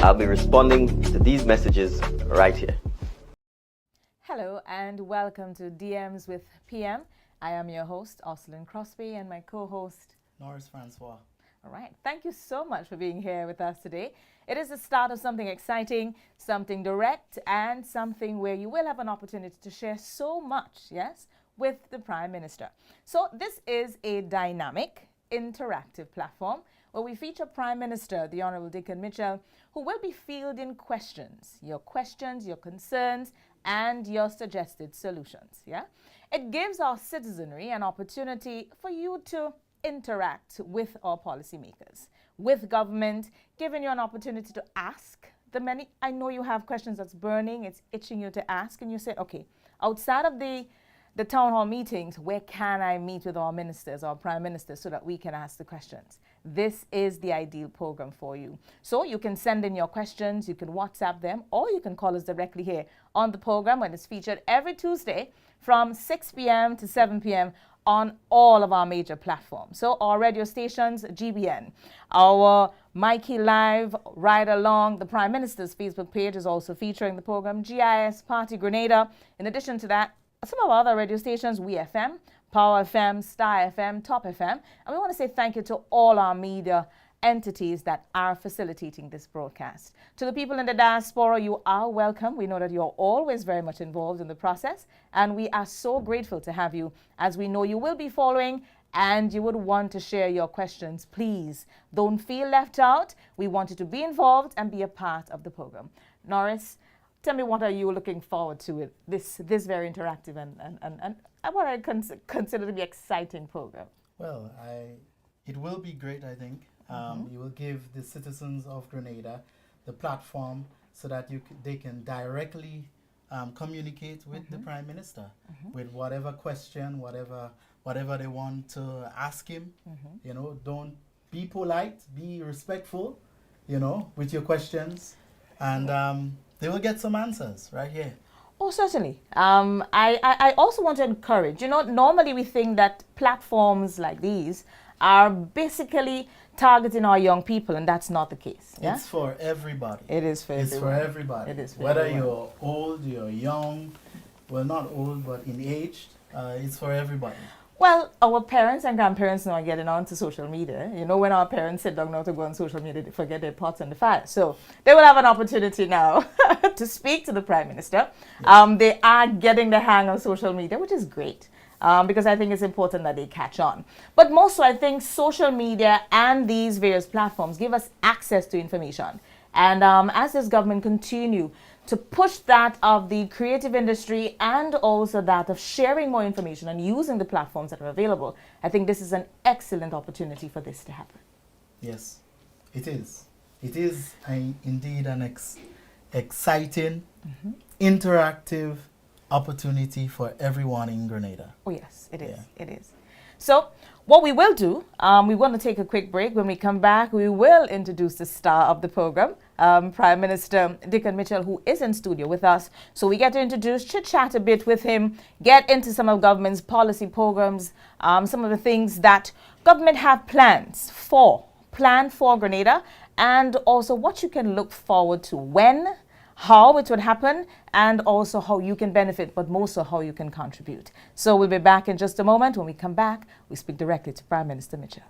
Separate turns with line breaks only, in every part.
I'll be responding to these messages right here.
Hello and welcome to DMs with PM. I am your host, Ocelyn Crosby, and my co-host,
Norris Francois.
All right. Thank you so much for being here with us today. It is the start of something exciting, something direct, and something where you will have an opportunity to share so much, yes, with the Prime Minister. So this is a dynamic, interactive platform where we feature Prime Minister, the Honorable Dickon Mitchell, who will be fielding questions, your concerns, and your suggested solutions, yeah? It gives our citizenry an opportunity for you to interact with our policymakers, with government, giving you an opportunity to ask the many. I know you have questions that's burning, it's itching you to ask, and you say, okay, outside of the town hall meetings, where can I meet with our ministers, our prime ministers, so that we can ask the questions? This is the ideal program for you. So you can send in your questions, you can WhatsApp them, or you can call us directly here on the program when it's featured every Tuesday from 6 p.m. to 7 p.m. on all of our major platforms. So our radio stations, GBN, our Mikey Live, Ride Along, the Prime Minister's Facebook page is also featuring the program, GIS, Party Grenada. In addition to that, some of our other radio stations, WeFM, Power FM, Star FM, Top FM. And we want to say thank you to all our media entities that are facilitating this broadcast. To the people in the diaspora, you are welcome. We know that you're always very much involved in the process, and we are so grateful to have you, as we know you will be following and you would want to share your questions. Please don't feel left out. We want you to be involved and be a part of the program. Norris, tell me, what are you looking forward to with this very interactive and what I consider to be exciting program?
Well, it will be great, I think. You will give the citizens of Grenada the platform so that they can directly communicate with the Prime Minister with whatever question, whatever they want to ask him. You know, don't be polite, be respectful, you know, with your questions, and they will get some answers right here.
Oh, certainly. I also want to encourage, you know, normally we think that platforms like these are basically targeting our young people, and that's not the case. Yeah?
It's for everybody.
It is for
It's
everyone.
for everybody.
It is for
Whether
everyone.
you're old, you're young, well, not old, but in age, it's for everybody.
Well, our parents and grandparents now are getting onto social media. You know, when our parents sit down now to go on social media, they forget their pots and the fire. So they will have an opportunity now to speak to the Prime Minister. Yes. They are getting the hang of social media, which is great. Because I think it's important that they catch on. But most so, I think social media and these various platforms give us access to information. And as this government continue to push that of the creative industry and also that of sharing more information and using the platforms that are available, I think this is an excellent opportunity for this to happen.
Yes, it is. It is indeed an exciting, interactive opportunity for everyone in Grenada.
Oh yes, it is.
Yeah.
It is. So what we will do, we want to take a quick break. When we come back, we will introduce the star of the program, Prime Minister Dickon Mitchell, who is in studio with us. So we get to introduce, chit-chat a bit with him, get into some of government's policy programs, some of the things that government have plan for Grenada, and also what you can look forward to, when, how it would happen, and also how you can benefit, but most so how you can contribute. So we'll be back in just a moment. When we come back, we speak directly to Prime Minister Mitchell.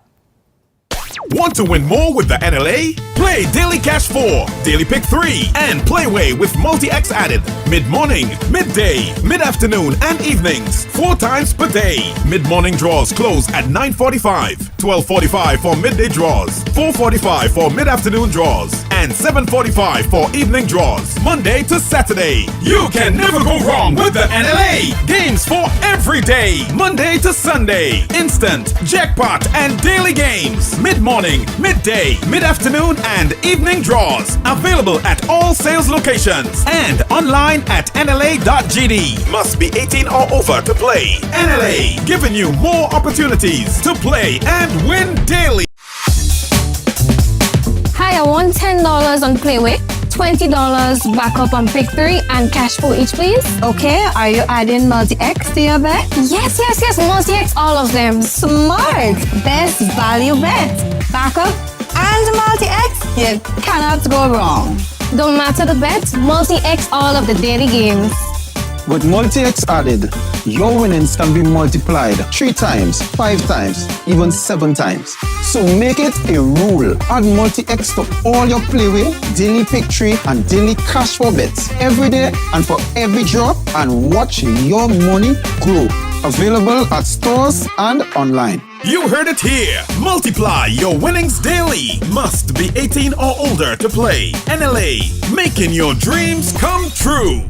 Want to win more with the NLA? Play Daily Cash 4, Daily Pick 3, and Playway with Multi-X added. Mid-morning, midday, mid-afternoon, and evenings. 4 times per day. Mid-morning draws close at 9:45, 12:45 for midday draws, 4:45 for mid-afternoon draws, and 7:45 for evening draws. Monday to Saturday. You can never go wrong with the NLA. Games for every day. Monday to Sunday. Instant, jackpot, and daily games. Mid-morning, midday, mid-afternoon, and evening draws. Available at all sales locations and online at nla.gd. Must be 18 or over to play. NLA, giving you more opportunities to play and win daily.
Hi, I want $10 on Playway, $20 backup on Pick 3, and cash for each, please.
Okay, are you adding multi-X to your bet?
Yes, multi-X, all of them.
Smart! Best value bet. Backup and multi-X You cannot go wrong.
Don't matter the bet, multi-X all of the daily games.
With multi-X added, your winnings can be multiplied 3 times, 5 times, even 7 times. So make it a rule. Add multi-X to all your playway, daily pick 3 and daily cash for bets every day and for every drop, and watch your money grow. Available at stores and online.
You heard it here. Multiply your winnings daily. Must be 18 or older to play. NLA, making your dreams come true.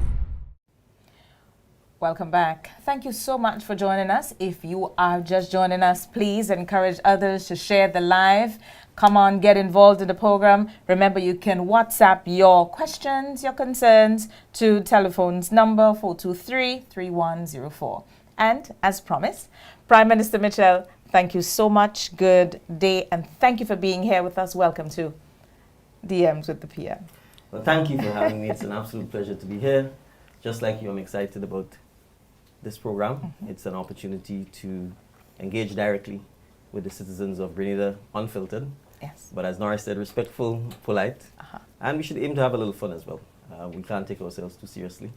Welcome back. Thank you so much for joining us. If you are just joining us, please encourage others to share the live. Come on, get involved in the program. Remember, you can WhatsApp your questions, your concerns to telephones number 423-3104. And as promised, Prime Minister Mitchell, thank you so much. Good day, and thank you for being here with us. Welcome to DMs with the PM.
Well, thank you for having me. It's an absolute pleasure to be here. Just like you, I'm excited about this program. It's an opportunity to engage directly with the citizens of Grenada, unfiltered.
Yes.
But as Norris said, respectful, polite. And we should aim to have a little fun as well. We can't take ourselves too seriously.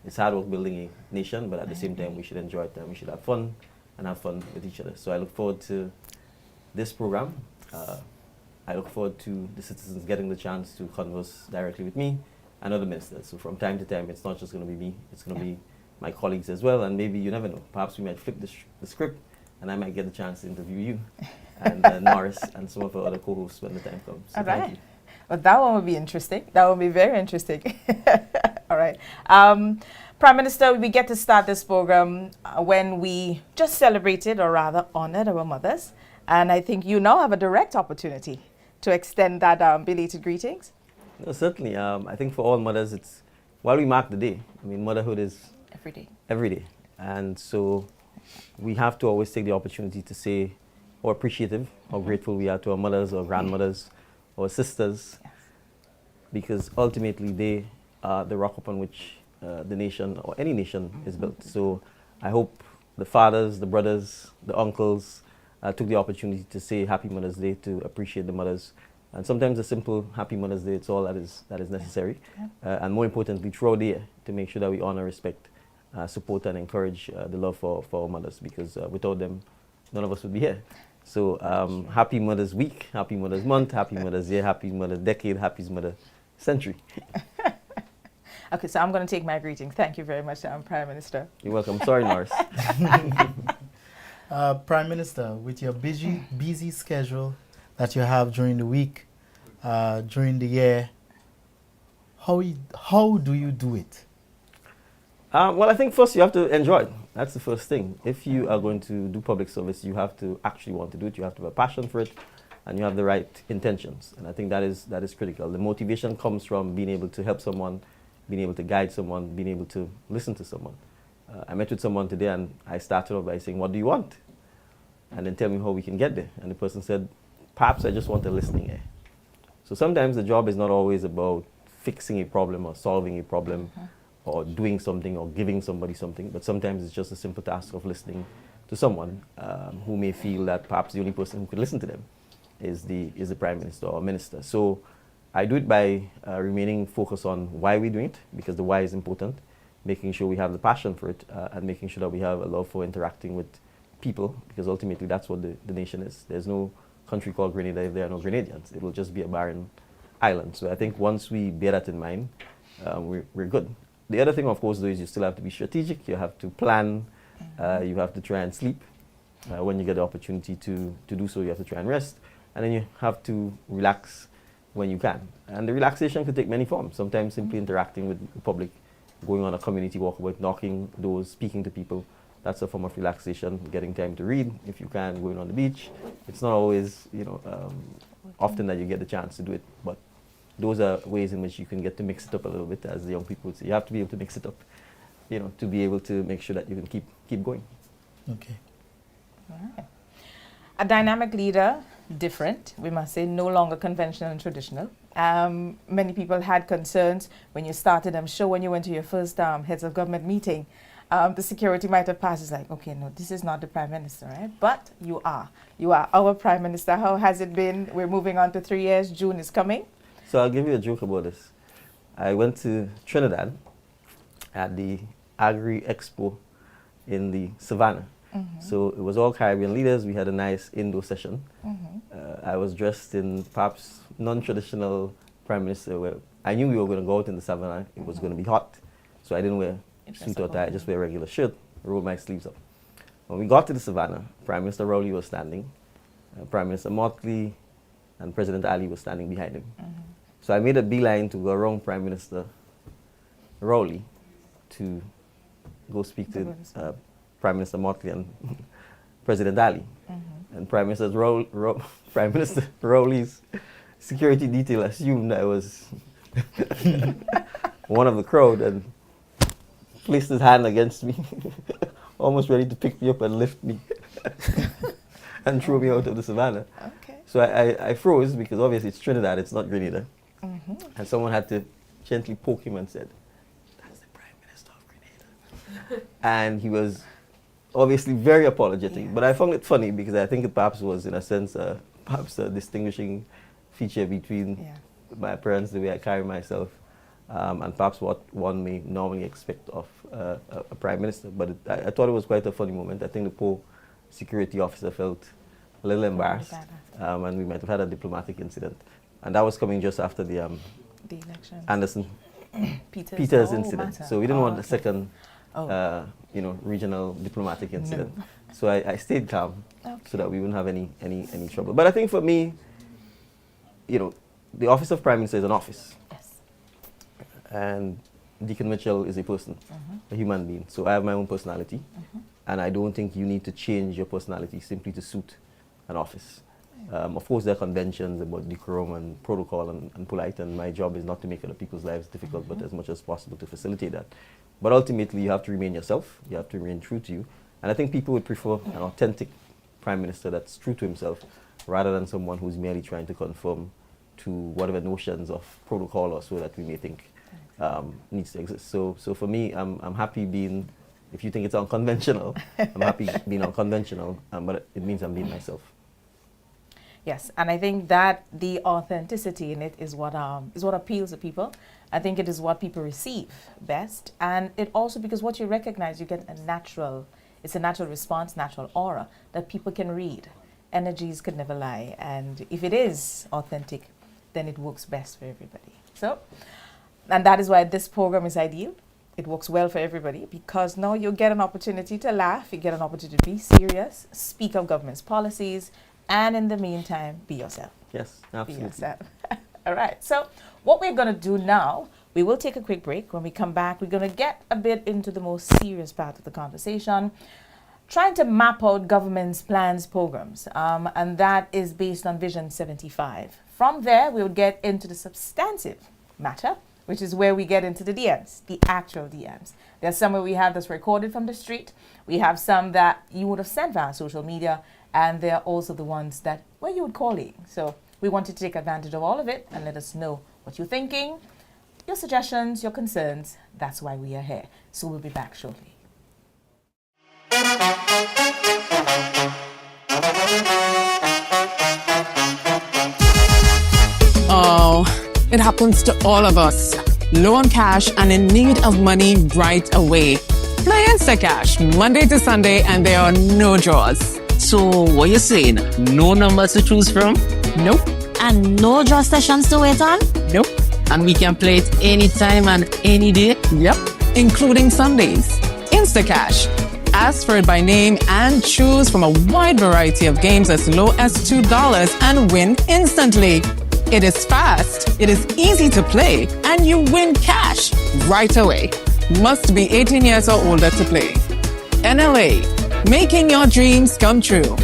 It's hard work building a nation, but at the same time, we should enjoy it and we should have fun and have fun with each other. So I look forward to this program. I look forward to the citizens getting the chance to converse directly with me and other ministers. So from time to time, it's not just going to be me, it's going to be my colleagues as well. And maybe, you never know, perhaps we might flip the script and I might get the chance to interview you and Norris and some of our other co-hosts when the time comes. So
All
thank
right.
you.
Well, that one would be interesting. That would be very interesting. All right. Prime Minister, we get to start this program when we just celebrated, or rather honored, our mothers. And I think you now have a direct opportunity to extend that belated greetings.
No, certainly. I think for all mothers, it's while we mark the day. I mean, motherhood is
Every day.
every day. And so we have to always take the opportunity to say how appreciative, how grateful we are to our mothers, our grandmothers, our sisters, because ultimately they are the rock upon which the nation or any nation is built. So I hope the fathers, the brothers, the uncles took the opportunity to say Happy Mother's Day, to appreciate the mothers. And sometimes a simple Happy Mother's Day, it's all that is necessary. And more importantly, throughout the year, to make sure that we honor, respect, support and encourage the love for our mothers, because without them, none of us would be here. So Happy Mother's Week, Happy Mother's Month, Happy Mother's Year, Happy Mother's Decade, Happy Mother's Century.
Okay, so I'm going to take my greetings. Thank you very much, Prime Minister.
You're welcome. Sorry, Norris.
Prime Minister, with your busy schedule that you have during the week, during the year, how do you do it?
Well, I think first you have to enjoy it. That's the first thing. If you are going to do public service, you have to actually want to do it. You have to have a passion for it, and you have the right intentions. And I think that is critical. The motivation comes from being able to help someone, being able to guide someone, being able to listen to someone. I met with someone today, and I started off by saying, "What do you want?" And then tell me how we can get there. And the person said, "Perhaps I just want a listening ear." So sometimes the job is not always about fixing a problem or solving a problem or doing something or giving somebody something, but sometimes it's just a simple task of listening to someone who may feel that perhaps the only person who could listen to them is the Prime Minister or Minister. So I do it by remaining focused on why we're doing it, because the why is important, making sure we have the passion for it, and making sure that we have a love for interacting with people, because ultimately that's what the nation is. There's no country called Grenada if there are no Grenadians. It will just be a barren island. So I think once we bear that in mind, we're good. The other thing, of course, though, is you still have to be strategic. You have to plan. You have to try and sleep. When you get the opportunity to do so, you have to try and rest. And then you have to relax when you can. And the relaxation could take many forms. Sometimes simply interacting with the public, going on a community walkabout, knocking doors, speaking to people. That's a form of relaxation. Getting time to read, if you can, going on the beach. It's not always, often that you get the chance to do it, but those are ways in which you can get to mix it up a little bit, as the young people would say. You have to be able to mix it up, to be able to make sure that you can keep going.
Okay.
All right. A dynamic leader, different, we must say, no longer conventional and traditional. Many people had concerns when you started, I'm sure when you went to your first heads of government meeting, the security might have passed. It's like, okay, no, this is not the Prime Minister, right? But you are our Prime Minister. How has it been? We're moving on to 3 years. June is coming.
So I'll give you a joke about this. I went to Trinidad at the Agri Expo in the Savannah. So it was all Caribbean leaders. We had a nice indoor session. I was dressed in perhaps non-traditional Prime Minister wear. I knew we were going to go out in the Savannah. It was going to be hot. So I didn't wear suit or tie. I just wear a regular shirt, roll my sleeves up. When we got to the Savannah, Prime Minister Rowley was standing. Prime Minister Motley and President Ali was standing behind him. So I made a beeline to go around Prime Minister Rowley to go speak to Prime Minister Motley and President Ali. And Prime Minister Rowley's security detail assumed I was one of the crowd and placed his hand against me, almost ready to pick me up and lift me and throw me out of the Savannah.
Okay.
So I froze because obviously it's Trinidad, it's not Grenada. And someone had to gently poke him and said, "That's the Prime Minister of Grenada." And he was obviously very apologetic. But I found it funny because I think it perhaps was, in a sense, perhaps a distinguishing feature between my appearance, the way I carry myself, and perhaps what one may normally expect of a Prime Minister. But I thought it was quite a funny moment. I think the poor security officer felt a little embarrassed, and we might have had a diplomatic incident. And that was coming just after the
election.
Anderson
Peters
incident.
matter.
So we didn't want a second, regional diplomatic incident. So I stayed calm so that we wouldn't have any trouble. But I think for me, the office of Prime Minister is an office.
Yes.
And Deacon Mitchell is a person, a human being. So I have my own personality. And I don't think you need to change your personality simply to suit an office. Of course, there are conventions about decorum and protocol and polite, and my job is not to make other people's lives difficult, but as much as possible to facilitate that. But ultimately, you have to remain yourself. You have to remain true to you. And I think people would prefer an authentic Prime Minister that's true to himself rather than someone who's merely trying to conform to whatever notions of protocol or so that we may think needs to exist. So for me, I'm happy being, if you think it's unconventional, I'm happy being unconventional, but it means I'm being myself.
Yes, and I think that the authenticity in it is what appeals to people. I think it is what people receive best, and it also, because what you recognize, you get it's a natural response, natural aura that people can read. Energies could never lie, and if it is authentic, then it works best for everybody. So, and that is why this program is ideal. It works well for everybody because now you get an opportunity to laugh, you get an opportunity to be serious, speak of government's policies, and in the meantime, be yourself.
Yes, absolutely.
Be yourself. All right. So what we're going to do now, we will take a quick break. When we come back, we're going to get a bit into the most serious part of the conversation, trying to map out government's plans, programs, and that is based on Vision 75. From there, we'll get into the substantive matter, which is where we get into the DMs, the actual DMs. There's some where we have this recorded from the street. We have some that you would have sent via social media, and there are also the ones that, well, you would call in. So we wanted to take advantage of all of it and let us know what you're thinking, your suggestions, your concerns. That's why we are here. So we'll be back shortly.
Oh, it happens to all of us. Low on cash and in need of money right away. Play Instacash Monday to Sunday and there are no draws.
So what you saying? No numbers to choose from?
Nope.
And no draw sessions to wait on?
Nope.
And we can play it anytime and any day?
Yep. Including Sundays. Instacash. Ask for it by name and choose from a wide variety of games as low as $2 and win instantly. It is fast, it is easy to play, and you win cash right away. Must be 18 years or older to play. NLA, making your dreams come true.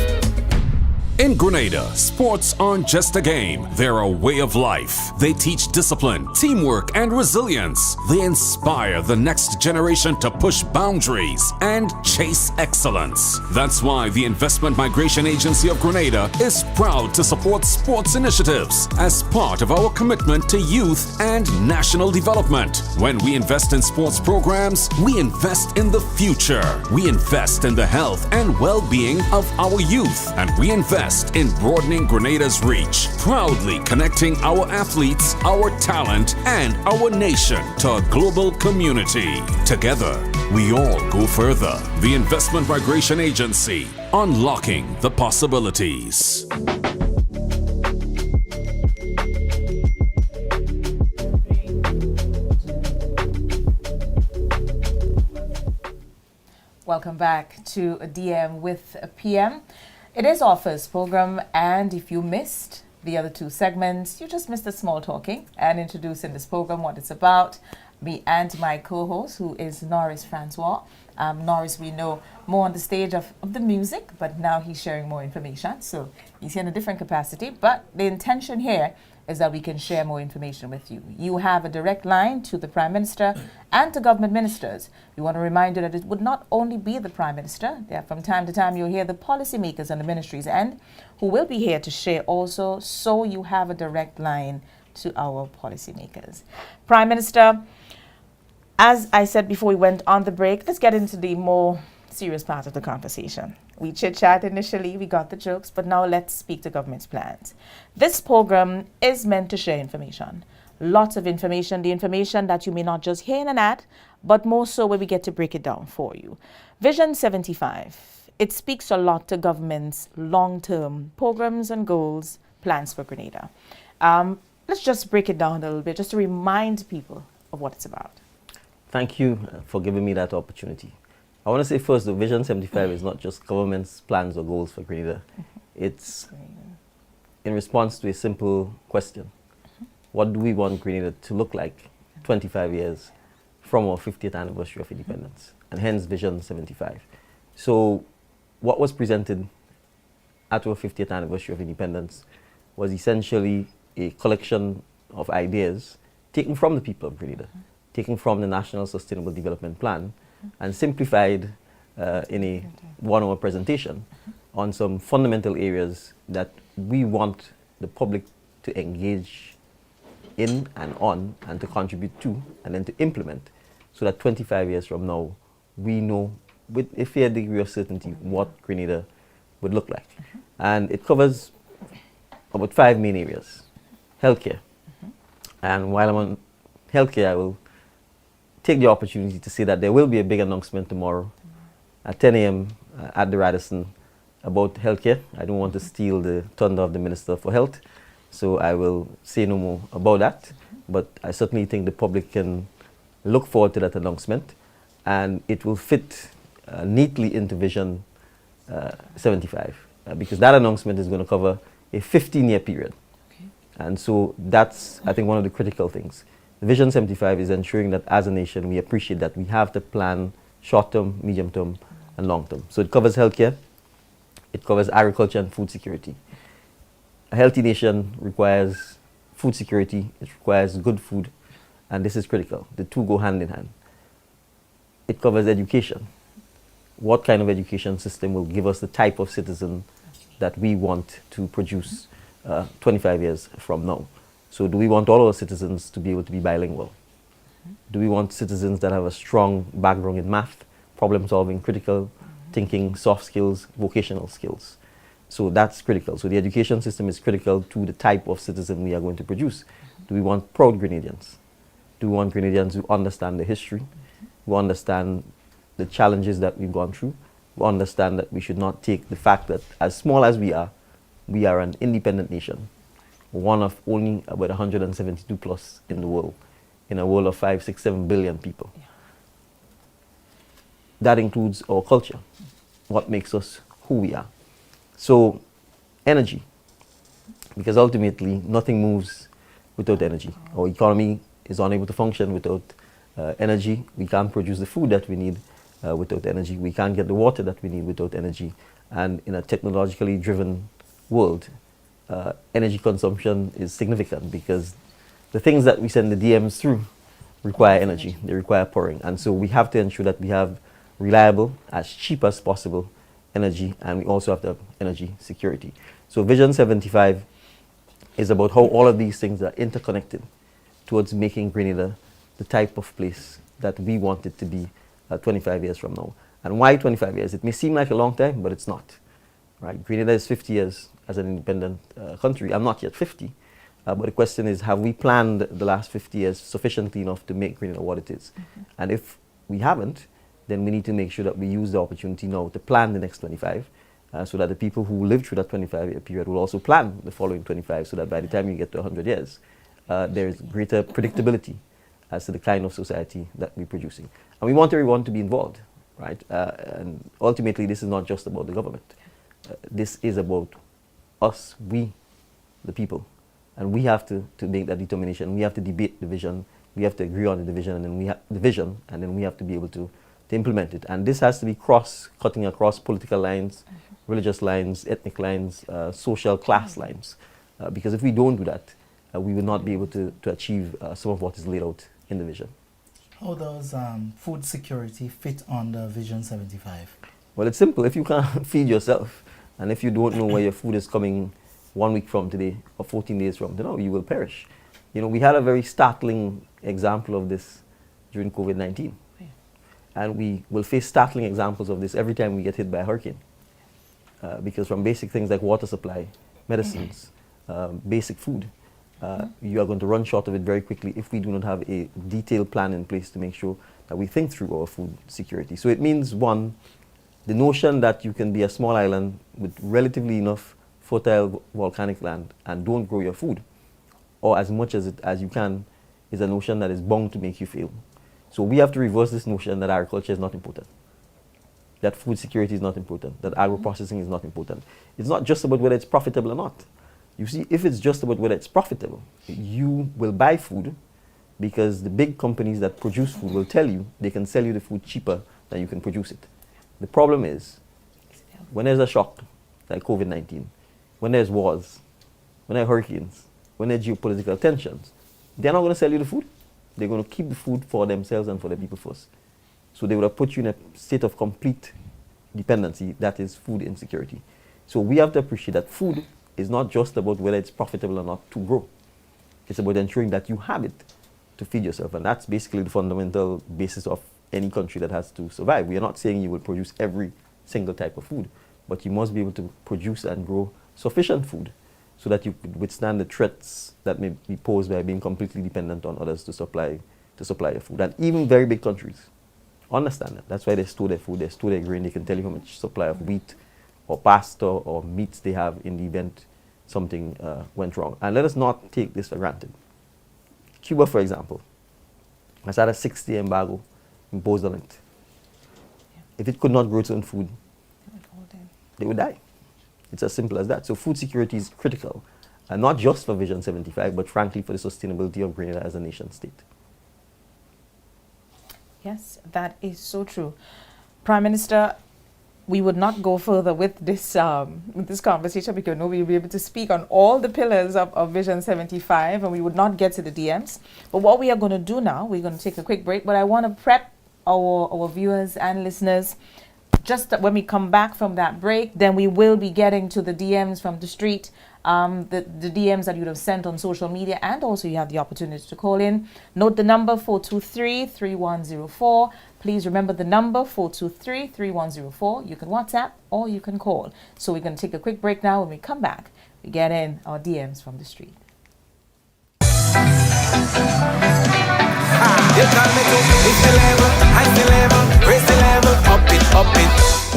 In Grenada, sports aren't just a game, they're a way of life. They teach discipline, teamwork, and resilience. They inspire the next generation to push boundaries and chase excellence. That's why the Investment Migration Agency of Grenada is proud to support sports initiatives as part of our commitment to youth and national development. When we invest in sports programs, we invest in the future. We invest in the health and well-being of our youth, and we invest invest in broadening Grenada's reach, proudly connecting our athletes, our talent, and our nation to a global community. Together, we all go further. The Investment Migration Agency, unlocking the possibilities.
Welcome back to a DM with a PM. It is our first program, and if you missed the other two segments, you just missed the small talking and introducing this program, what it's about. Me and my co-host, who is Norris Francois. Norris, we know more on the stage of the music, but now he's sharing more information. So he's here in a different capacity. But the intention here is that we can share more information with you. You have a direct line to the Prime Minister and to government ministers. We want to remind you that it would not only be the Prime Minister. From time to time, you'll hear the policymakers and the ministries and who will be here to share also. So you have a direct line to our policymakers. Prime Minister, as I said before we went on the break, let's get into the more serious part of the conversation. We chit-chat initially, we got the jokes, but now let's speak to government's plans. This program is meant to share information. Lots of information, the information that you may not just hear in an ad, but more so where we get to break it down for you. Vision 75, it speaks a lot to government's long-term programs and goals, plans for Grenada. Let's just break it down a little bit, just to remind people of what it's about.
Thank you for giving me that opportunity. I want to say first, the Vision 75 is not just government's plans or goals for Grenada. It's in response to a simple question. What do we want Grenada to look like 25 years from our 50th anniversary of independence? And hence Vision 75. So what was presented at our 50th anniversary of independence was essentially a collection of ideas taken from the people of Grenada, taken from the National Sustainable Development Plan, and simplified in a one-hour presentation on some fundamental areas that we want the public to engage in and on and to contribute to and then to implement, so that 25 years from now we know with a fair degree of certainty what Grenada would look like. And it covers about 5 main areas. Healthcare. And while I'm on healthcare, I will take the opportunity to say that there will be a big announcement tomorrow at 10 a.m. At the Radisson about healthcare. I don't want to steal the thunder of the Minister for Health, so I will say no more about that. But I certainly think the public can look forward to that announcement, and it will fit neatly into Vision 75, because that announcement is going to cover a 15-year period. And so that's, I think, one of the critical things. Vision 75 is ensuring that as a nation we appreciate that we have to plan short-term, medium-term, and long-term. So it covers healthcare, it covers agriculture and food security. A healthy nation requires food security, it requires good food, and this is critical. The two go hand in hand. It covers education. What kind of education system will give us the type of citizen that we want to produce 25 years from now? So do we want all our citizens to be able to be bilingual? Do we want citizens that have a strong background in math, problem solving, critical thinking, soft skills, vocational skills? So that's critical. So the education system is critical to the type of citizen we are going to produce. Do we want proud Grenadians? Do we want Grenadians who understand the history, who understand the challenges that we've gone through, who understand that we should not take the fact that as small as we are an independent nation, one of only about 172 plus in the world, in a world of 5, 6, 7 billion people. Yeah. That includes our culture, what makes us who we are. So, energy, because ultimately nothing moves without energy. Our economy is unable to function without energy. We can't produce the food that we need without energy. We can't get the water that we need without energy. And in a technologically driven world, energy consumption is significant because the things that we send the DMs through require energy. They require pouring. And so we have to ensure that we have reliable, as cheap as possible energy, and we also have to have energy security. So Vision 75 is about how all of these things are interconnected towards making Grenada the type of place that we want it to be 25 years from now. And why 25 years? It may seem like a long time, but it's not. right? Grenada is 50 years as an independent country. I'm not yet 50, but the question is, have we planned the last 50 years sufficiently enough to make Grenada what it is? And if we haven't, then we need to make sure that we use the opportunity now to plan the next 25, so that the people who live through that 25-year period will also plan the following 25, so that by the time you get to 100 years, there is greater predictability as to the kind of society that we're producing. And we want everyone to be involved, right? And ultimately, this is not just about the government. This is about us, we, the people. And we have to make that determination. We have to debate the vision. We have to agree on the vision, and then we have to be able to implement it. And this has to be cutting across political lines, religious lines, ethnic lines, social class lines. Because if we don't do that, we will not be able to achieve some of what is laid out in the vision.
How does food security fit under Vision 75?
Well, it's simple. If you can't feed yourself, and if you don't know where your food is coming 1 week from today or 14 days from today, you will perish. You know, we had a very startling example of this during COVID-19. And we will face startling examples of this every time we get hit by a hurricane. Because from basic things like water supply, medicines, basic food, you are going to run short of it very quickly if we do not have a detailed plan in place to make sure that we think through our food security. So it means, one, the notion that you can be a small island with relatively enough fertile volcanic land and don't grow your food, or as much as you can, is a notion that is bound to make you fail. So we have to reverse this notion that agriculture is not important, that food security is not important, that agro-processing is not important. It's not just about whether it's profitable or not. You see, if it's just about whether it's profitable, you will buy food because the big companies that produce food will tell you they can sell you the food cheaper than you can produce it. The problem is, when there's a shock like COVID-19, when there's wars, when there are hurricanes, when there are geopolitical tensions, they're not going to sell you the food. They're going to keep the food for themselves and for the people first. So they would have put you in a state of complete dependency, that is food insecurity. So we have to appreciate that food is not just about whether it's profitable or not to grow. It's about ensuring that you have it to feed yourself. And that's basically the fundamental basis of any country that has to survive. We are not saying you will produce every single type of food, but you must be able to produce and grow sufficient food so that you could withstand the threats that may be posed by being completely dependent on others to supply your food. And even very big countries understand that. That's why they store their food, they store their grain, they can tell you how much supply of wheat or pasta or meats they have in the event something went wrong. And let us not take this for granted. Cuba, for example, has had a 6-day embargo imposed on it. If it could not grow its own food, they would die. It's as simple as that. So food security is critical, and not just for Vision 75, but frankly for the sustainability of Grenada as a nation state.
Yes, that is so true. Prime Minister, we would not go further with this conversation because no, we'll be able to speak on all the pillars of Vision 75, and we would not get to the DMs. But what we are going to do now, we're going to take a quick break, but I want to prep our viewers and listeners. Just that when we come back from that break, then we will be getting to the DMs from the street, the DMs that you would have sent on social media, and also you have the opportunity to call in. Note the number 423-3104. Please remember the number 423-3104. You can WhatsApp or you can call. So we're going to take a quick break now. When we come back, we get in our DMs from the street.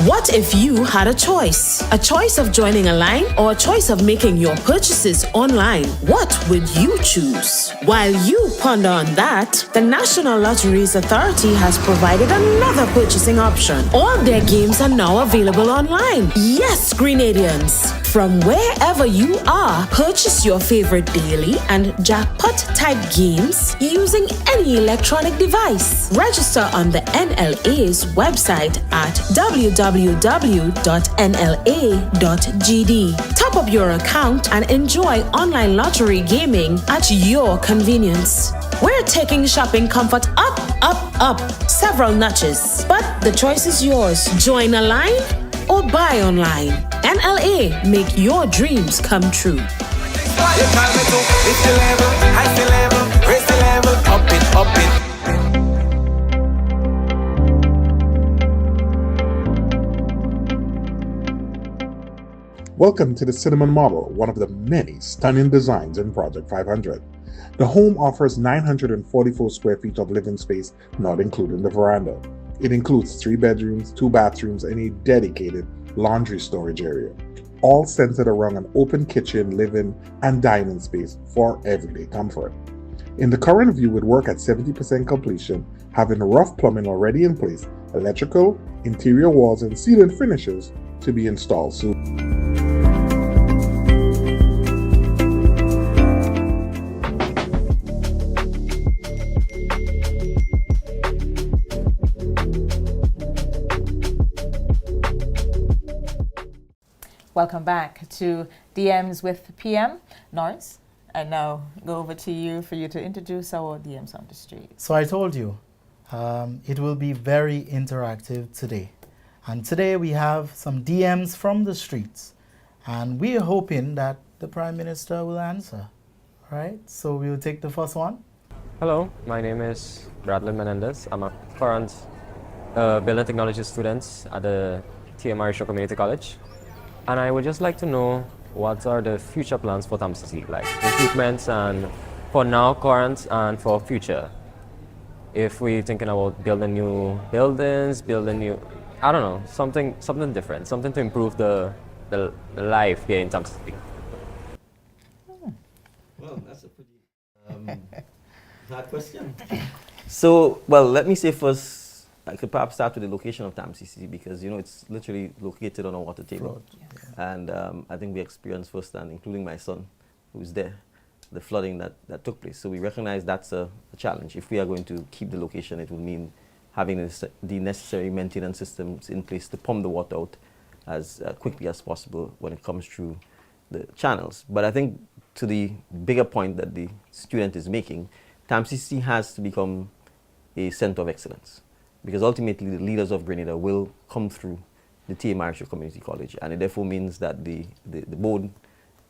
What if you had a choice? A choice of joining a line or a choice of making your purchases online? What would you choose? While you ponder on that, the National Lotteries Authority has provided another purchasing option. All their games are now available online. Yes, Grenadians! From wherever you are, purchase your favorite daily and jackpot type games using any electronic device. Register on the NLA's website at www.nla.gd. Top up your account and enjoy online lottery gaming at your convenience. We're taking shopping comfort up, several notches. But the choice is yours. Join a line or buy online. NLA, make your dreams come true.
Welcome to the Cinnamon Model, one of the many stunning designs in Project 500. The home offers 944 square feet of living space, not including the veranda. It includes 3 bedrooms, 2 bathrooms, and a dedicated laundry storage area, all centered around an open kitchen, living, and dining space for everyday comfort. In the current view, would work at 70% completion, having rough plumbing already in place, electrical, interior walls, and ceiling finishes to be installed soon.
Welcome back to DMs with PM. Norris, I now go over to you for you to introduce our DMs on the street.
So I told you, it will be very interactive today. And today we have some DMs from the streets. And we are hoping that the Prime Minister will answer. All right, so we'll take the first one.
Hello, my name is Bradley Menendez. I'm a current building technology student at the TMR Community College. And I would just like to know what are the future plans for TAMCC, like improvements and for now, current, and for future. If we're thinking about building new buildings, building new, I don't know, something different, something to improve the life here in TAMCC.
Well, that's a pretty hard question. So, well, let me say first, I could perhaps start with the location of TAMCC because, you know, it's literally located on a water table.
Yes.
And I think we experienced firsthand, including my son, who was there, the flooding that took place. So we recognize that's a challenge. If we are going to keep the location, it would mean having the necessary maintenance systems in place to pump the water out as quickly as possible when it comes through the channels. But I think to the bigger point that the student is making, TAMCC has to become a center of excellence, because ultimately the leaders of Grenada will come through the TMR Community College, and it therefore means that the board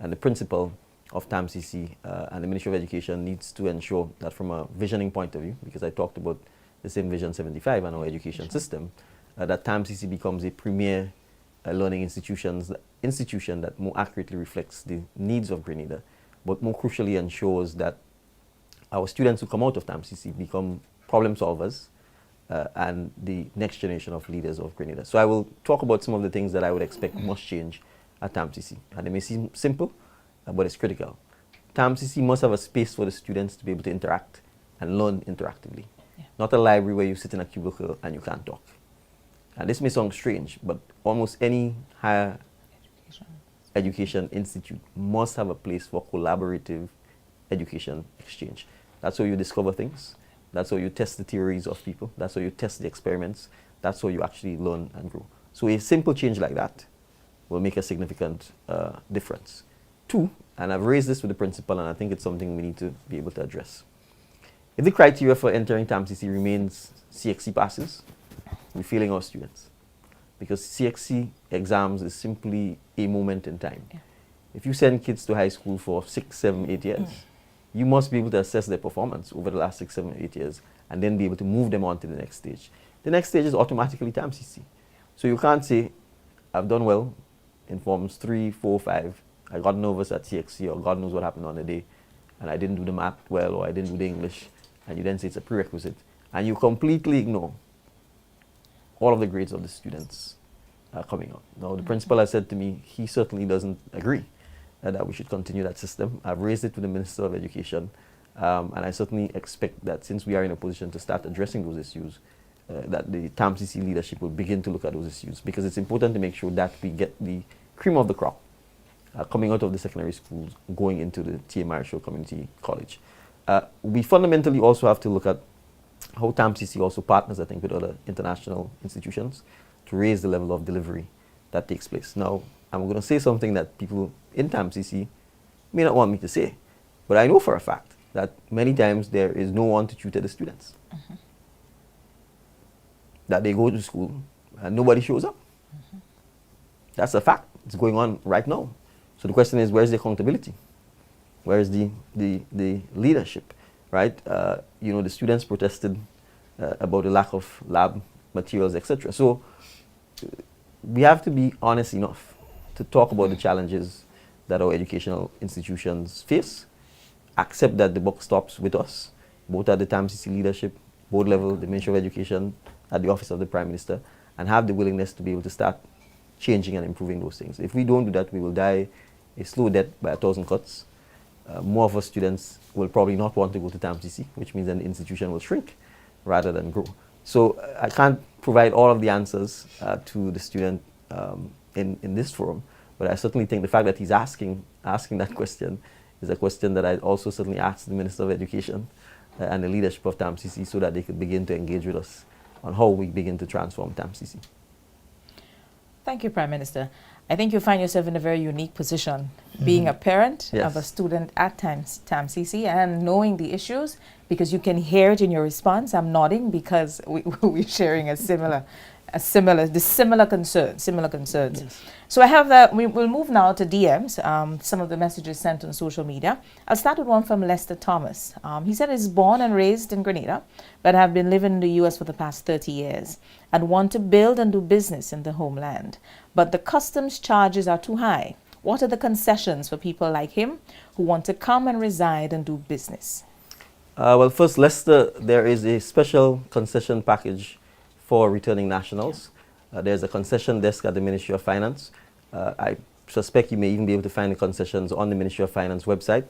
and the principal of TAMCC and the Ministry of Education needs to ensure that from a visioning point of view, because I talked about the same Vision 75 and our education system, that TAMCC becomes a premier learning institution that more accurately reflects the needs of Grenada, but more crucially ensures that our students who come out of TAMCC become problem solvers and the next generation of leaders of Grenada. So I will talk about some of the things that I would expect must change at TAMCC. And they may seem simple, but it's critical. TAMCC must have a space for the students to be able to interact and learn interactively. Yeah. Not a library where you sit in a cubicle and you can't talk. And this may sound strange, but almost any higher education institute must have a place for collaborative education exchange. That's how you discover things. That's how you test the theories of people. That's how you test the experiments. That's how you actually learn and grow. So a simple change like that will make a significant difference. 2, and I've raised this with the principal, and I think it's something we need to be able to address. If the criteria for entering TAMCC remains CXC passes, we're failing our students. Because CXC exams is simply a moment in time. Yeah. If you send kids to high school for 6, 7, 8 years, you must be able to assess their performance over the last 6, 7, 8 years and then be able to move them on to the next stage. The next stage is automatically TAMCC. So you can't say, I've done well in forms 3, 4, 5. I got nervous at CXC, or God knows what happened on the day, and I didn't do the math well, or I didn't do the English, and you then say it's a prerequisite. And you completely ignore all of the grades of the students coming out. Now, the principal has said to me, he certainly doesn't agree that we should continue that system. I've raised it to the Minister of Education, and I certainly expect that since we are in a position to start addressing those issues, that the TAMCC leadership will begin to look at those issues, because it's important to make sure that we get the cream of the crop coming out of the secondary schools going into the TMR Community College. We fundamentally also have to look at how TAMCC also partners, I think, with other international institutions to raise the level of delivery that takes place. Now, I'm going to say something that people in TAMCC may not want me to say, but I know for a fact that many times there is no one to tutor the students. That they go to school and nobody shows up. That's a fact. It's going on right now. So the question is, where's the accountability? Where is the leadership, right? You know, the students protested about the lack of lab materials, etc. So we have to be honest enough to talk about the challenges that our educational institutions face, accept that the buck stops with us, both at the TAMCC leadership, board level, the Ministry of Education, at the Office of the Prime Minister, and have the willingness to be able to start changing and improving those things. If we don't do that, we will die a slow death by 1,000 cuts. More of our students will probably not want to go to TAMCC, which means then the institution will shrink rather than grow. So I can't provide all of the answers to the student in this forum, but I certainly think the fact that he's asking that question is a question that I also certainly asked the Minister of Education and the leadership of TAMCC so that they could begin to engage with us on how we begin to transform TAMCC.
Thank you, Prime Minister. I think you find yourself in a very unique position, being a parent of a student at TAMCC and knowing the issues, because you can hear it in your response. I'm nodding because we're sharing similar concerns. Yes. So I have that. We'll move now to DMs, some of the messages sent on social media. I'll start with one from Lester Thomas. He said he's born and raised in Grenada, but have been living in the U.S. for the past 30 years and want to build and do business in the homeland. But the customs charges are too high. What are the concessions for people like him who want to come and reside and do business?
Well, first, Lester, there is a special concession package for returning nationals. There's a concession desk at the Ministry of Finance. I suspect you may even be able to find the concessions on the Ministry of Finance website.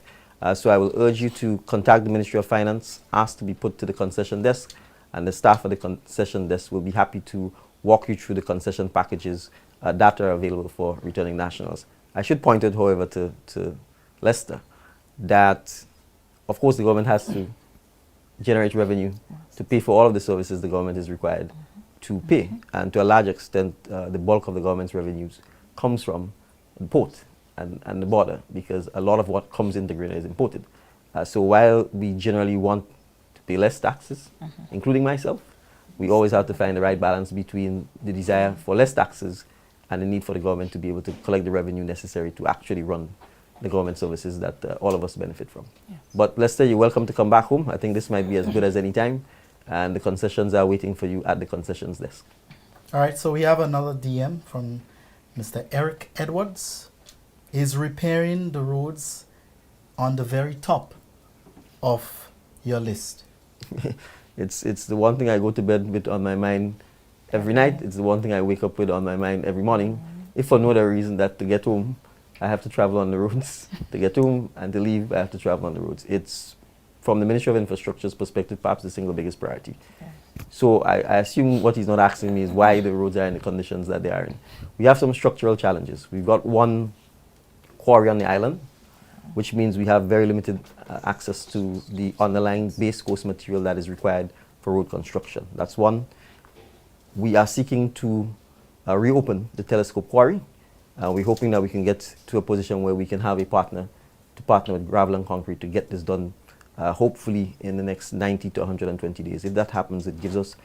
So I will urge you to contact the Ministry of Finance, ask to be put to the concession desk, and the staff of the concession desk will be happy to walk you through the concession packages that are available for returning nationals. I should point out, however, to Lester that, of course, the government has to generate revenue to pay for all of the services the government is required to pay. And to a large extent, the bulk of the government's revenues comes from the port and the border, because a lot of what comes into Grenada is imported. So while we generally want to pay less taxes, including myself, we always have to find the right balance between the desire for less taxes and the need for the government to be able to collect the revenue necessary to actually run the government services that all of us benefit from. Yes. But Lester, you're welcome to come back home. I think this might be as good as any time, and the concessions are waiting for you at the concessions desk.
All right, so we have another DM from Mr. Eric Edwards. Is repairing the roads on the very top of your list?
It's the one thing I go to bed with on my mind every night. It's the one thing I wake up with on my mind every morning, if for no other reason that to get home, I have to travel on the roads. To get home and to leave, I have to travel on the roads. It's, from the Ministry of Infrastructure's perspective, perhaps the single biggest priority. Okay. So I assume what he's not asking me is why the roads are in the conditions that they are in. We have some structural challenges. We've got one quarry on the island, which means we have very limited access to the underlying base coast material that is required for road construction. That's one. We are seeking to reopen the telescope quarry. We're hoping that we can get to a position where we can have a partner to partner with Gravel and Concrete to get this done, hopefully in the next 90 to 120 days. If that happens, it gives us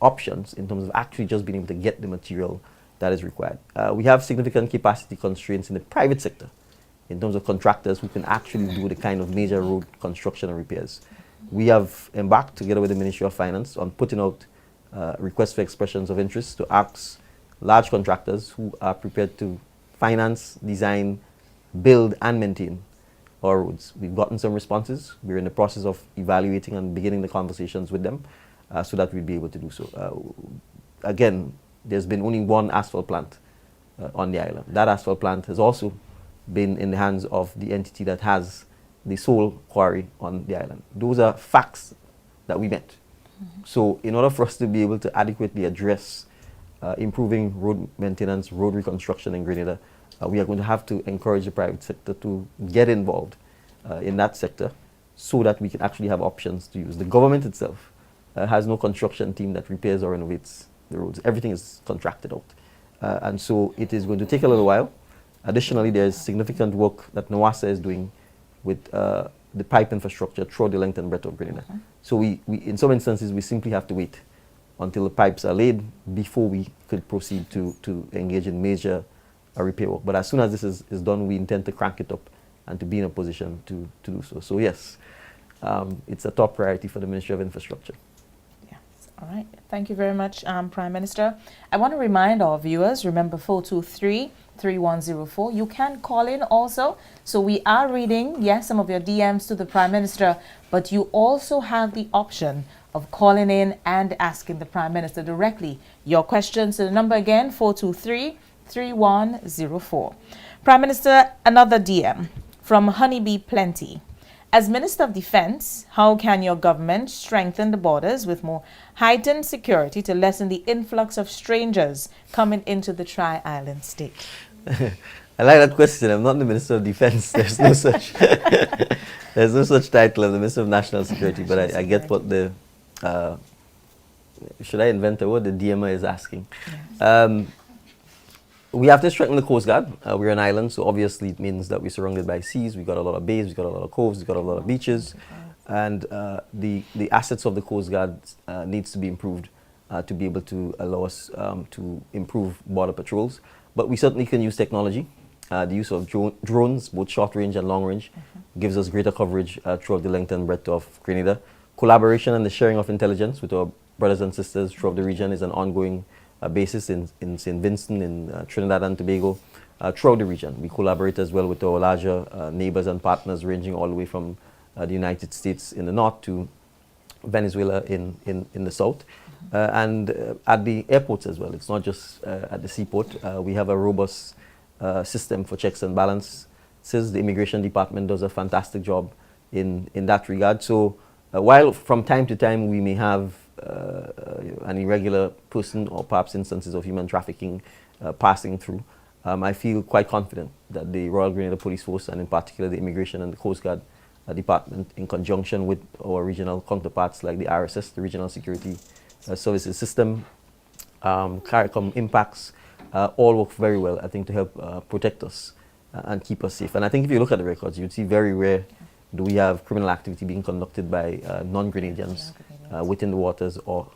options in terms of actually just being able to get the material that is required. We have significant capacity constraints in the private sector in terms of contractors who can actually do the kind of major road construction and repairs. We have embarked together with the Ministry of Finance on putting out requests for expressions of interest to ask large contractors who are prepared to finance, design, build, and maintain our roads. We've gotten some responses. We're in the process of evaluating and beginning the conversations with them so that we'll be able to do so. Again, there's been only one asphalt plant on the island. That asphalt plant has also been in the hands of the entity that has the sole quarry on the island. Those are facts that we met. So in order for us to be able to adequately address improving road maintenance, road reconstruction in Grenada, we are going to have to encourage the private sector to get involved in that sector so that we can actually have options to use. The government itself has no construction team that repairs or renovates the roads. Everything is contracted out. And so it is going to take a little while. Additionally, there's significant work that NOASA is doing with the pipe infrastructure throughout the length and breadth of Grenada. So we, in some instances, we simply have to wait until the pipes are laid before we could proceed to engage in major repair work. But as soon as this is done, we intend to crank it up and to be in a position to do so. So yes, it's a top priority for the Ministry of Infrastructure.
Yes. All right. Thank you very much, Prime Minister. I want to remind our viewers, remember 423 3104. You can call in also. So we are reading, yes, some of your DMs to the Prime Minister, but you also have the option of calling in and asking the Prime Minister directly your questions. So the number again, 423-3104. Prime Minister, another DM from Honeybee Plenty. As Minister of Defense, how can your government strengthen the borders with more heightened security to lessen the influx of strangers coming into the Tri-Island state?
I like that question. I'm not the Minister of Defense. There's no such there's no such title of the Minister of National Security, but I get what the should I invent a word? The DMA is asking. Yes. We have to strengthen the Coast Guard. We're an island, so obviously it means that we're surrounded by seas. We've got a lot of bays, we've got a lot of coves, we've got a lot of beaches. And the assets of the Coast Guard needs to be improved to be able to allow us to improve border patrols. But we certainly can use technology. The use of drones, both short range and long range, gives us greater coverage throughout the length and breadth of Grenada. Collaboration and the sharing of intelligence with our brothers and sisters throughout the region is an ongoing basis in St. Vincent, in Trinidad and Tobago, throughout the region. We collaborate as well with our larger neighbors and partners ranging all the way from the United States in the north to Venezuela in the south. And at the airports as well. It's not just at the seaport. We have a robust system for checks and balances. The Immigration Department does a fantastic job in that regard. So while from time to time we may have an irregular person or perhaps instances of human trafficking passing through, I feel quite confident that the Royal Grenada Police Force, and in particular the Immigration and the Coast Guard Department, in conjunction with our regional counterparts like the RSS, the Regional Security Services System, CARICOM impacts, all work very well, I think, to help protect us and keep us safe. And I think if you look at the records, you'd see very rare do we have criminal activity being conducted by non-Grenadians within the waters or